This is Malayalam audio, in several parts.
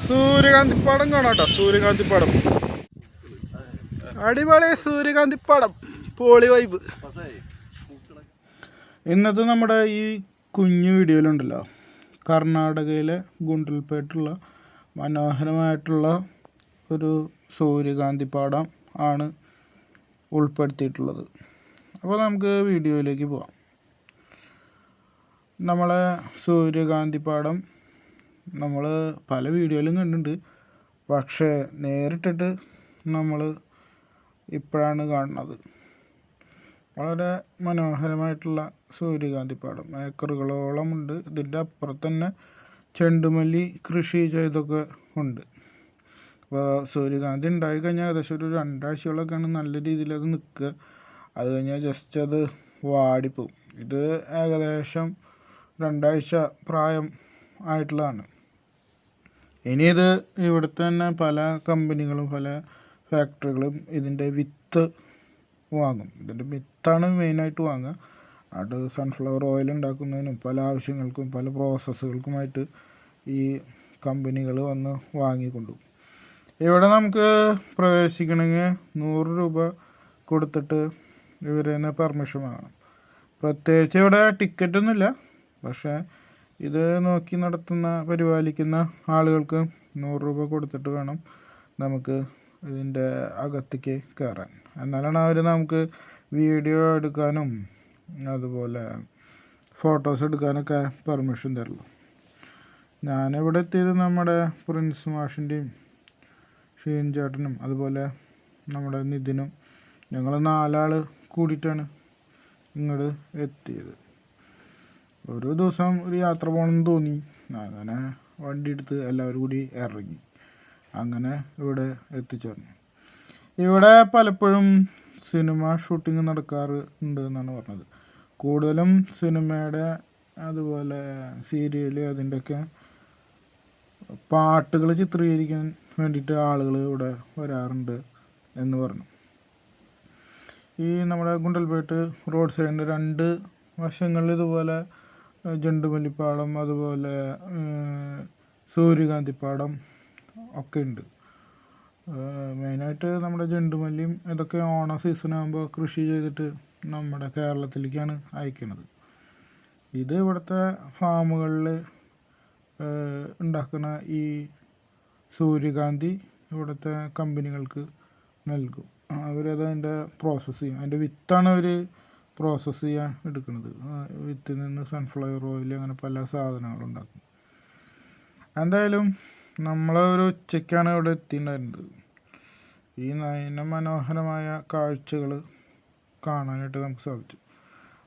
സൂര്യകാന്തിപ്പാടം കാണാട്ടോ, സൂര്യകാന്തിപ്പാടം അടിപൊളി സൂര്യകാന്തിപ്പാടം, പോളി വൈബ്. ഇന്നത്തെ നമ്മുടെ ഈ കുഞ്ഞു വീഡിയോയിലുണ്ടല്ലോ, കർണാടകയിലെ ഗുണ്ടൽപേട്ടുള്ള മനോഹരമായിട്ടുള്ള ഒരു സൂര്യകാന്തിപ്പാടം ആണ് ഉൾപ്പെടുത്തിയിട്ടുള്ളത്. അപ്പോൾ നമുക്ക് വീഡിയോയിലേക്ക് പോവാം. നമ്മളെ സൂര്യകാന്തിപ്പാടം നമ്മൾ പല വീഡിയോയിലും കണ്ടിട്ടുണ്ട്, പക്ഷേ നേരിട്ടിട്ട് നമ്മൾ ഇപ്പോഴാണ് കാണുന്നത്. വളരെ മനോഹരമായിട്ടുള്ള സൂര്യകാന്തിപ്പാടം, ഏക്കറുകളോളം ഉണ്ട്. ഇതിൻ്റെ അപ്പുറത്ത് തന്നെ ചെണ്ടുമല്ലി കൃഷി ചെയ്തൊക്കെ ഉണ്ട്. അപ്പോൾ സൂര്യകാന്തി ഉണ്ടായി കഴിഞ്ഞാൽ ഏകദേശം ഒരു 2 ആഴ്ചകളൊക്കെയാണ് നല്ല രീതിയിൽ അത് നിൽക്കുക. അത് കഴിഞ്ഞാൽ ജസ്റ്റ് അത് വാടിപ്പോവും. ഇത് ഏകദേശം 2 ആഴ്ച പ്രായം ആയിട്ടുള്ളതാണ്. ഇനി ഇത് ഇവിടുത്തെ തന്നെ പല കമ്പനികളും പല ഫാക്ടറികളും ഇതിൻ്റെ വിത്ത് വാങ്ങും. ഇതിൻ്റെ വിത്താണ് മെയിനായിട്ട് വാങ്ങുക. അത് സൺഫ്ലവർ ഓയിൽ ഉണ്ടാക്കുന്നതിനും പല ആവശ്യങ്ങൾക്കും പല പ്രോസസ്സുകൾക്കുമായിട്ട് ഈ കമ്പനികൾ വന്ന് വാങ്ങിക്കൊണ്ടുപോകും. ഇവിടെ നമുക്ക് പ്രവേശിക്കണമെങ്കിൽ 100 രൂപ കൊടുത്തിട്ട് ഇവരെ തന്നെ പെർമിഷൻ വാങ്ങണം. പ്രത്യേകിച്ച് ഇവിടെ ടിക്കറ്റൊന്നുമില്ല, പക്ഷേ ഇത് നോക്കി നടത്തുന്ന പരിപാലിക്കുന്ന ആളുകൾക്ക് 100 രൂപ കൊടുത്തിട്ട് വേണം നമുക്ക് ഇതിൻ്റെ അകത്തേക്ക് കയറാൻ. എന്നാലാണ് അവർ നമുക്ക് വീഡിയോ എടുക്കാനും അതുപോലെ ഫോട്ടോസ് എടുക്കാനൊക്കെ പെർമിഷൻ തരുള്ളൂ. ഞാനിവിടെ എത്തിയത് നമ്മുടെ പ്രിൻസ് മാഷിൻ്റെയും ഷീൻ ചേട്ടനും അതുപോലെ നമ്മുടെ നിതിനും ഞങ്ങൾ 4 ആൾ കൂടിയിട്ടാണ് ഇങ്ങോട്ട് എത്തിയത്. ഒരു ദിവസം ഒരു യാത്ര പോകണമെന്ന് തോന്നി. അങ്ങനെ വണ്ടി എടുത്ത് എല്ലാവരും കൂടി ഇറങ്ങി. അങ്ങനെ ഇവിടെ എത്തിച്ചേർന്നു. ഇവിടെ പലപ്പോഴും സിനിമ ഷൂട്ടിങ് നടക്കാറുണ്ട് എന്നാണ് പറഞ്ഞത്. കൂടുതലും സിനിമയുടെ അതുപോലെ സീരിയൽ അതിൻ്റെയൊക്കെ പാട്ടുകൾ ചിത്രീകരിക്കാൻ വേണ്ടിയിട്ട് ആളുകൾ ഇവിടെ വരാറുണ്ട് എന്ന് പറഞ്ഞു. ഈ നമ്മുടെ ഗുണ്ടൽപേട്ട് റോഡ് സൈഡിൻ്റെ 2 വശങ്ങളിൽ ഇതുപോലെ ചെണ്ടുമല്ലിപ്പാടം അതുപോലെ സൂര്യകാന്തിപ്പാടം ഒക്കെ ഉണ്ട്. മെയിനായിട്ട് നമ്മുടെ ചെണ്ടുമല്ലിയും ഇതൊക്കെ ഓണ സീസണാകുമ്പോൾ കൃഷി ചെയ്തിട്ട് നമ്മുടെ കേരളത്തിലേക്കാണ് അയക്കുന്നത്. ഇത് ഇവിടുത്തെ ഫാമുകളിൽ ഉണ്ടാക്കുന്ന ഈ സൂര്യകാന്തി ഇവിടുത്തെ കമ്പനികൾക്ക് നൽകും. അവരത് അതിൻ്റെ പ്രോസസ്സ് ചെയ്യും. അതിൻ്റെ വിത്താണ് അവർ പ്രോസസ്സ് ചെയ്യാൻ എടുക്കുന്നത്. വിത്തിൽ നിന്ന് സൺഫ്ലവർ ഓയിൽ അങ്ങനെ പല സാധനങ്ങളുണ്ടാക്കും. എന്തായാലും നമ്മൾ ഒരു ഉച്ചയ്ക്കാണ് ഇവിടെ എത്തിയിട്ടുണ്ടായിരുന്നത്. ഈ നയന മനോഹരമായ കാഴ്ചകൾ കാണാനായിട്ട് നമുക്ക് സാധിച്ചു.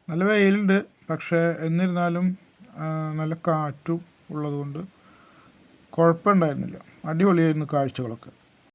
നല്ല വെയിലുണ്ട്, പക്ഷേ എന്നിരുന്നാലും നല്ല കാറ്റും ഉള്ളതുകൊണ്ട് കുഴപ്പമുണ്ടായിരുന്നില്ല. അടിപൊളിയായിരുന്നു കാഴ്ചകളൊക്കെ.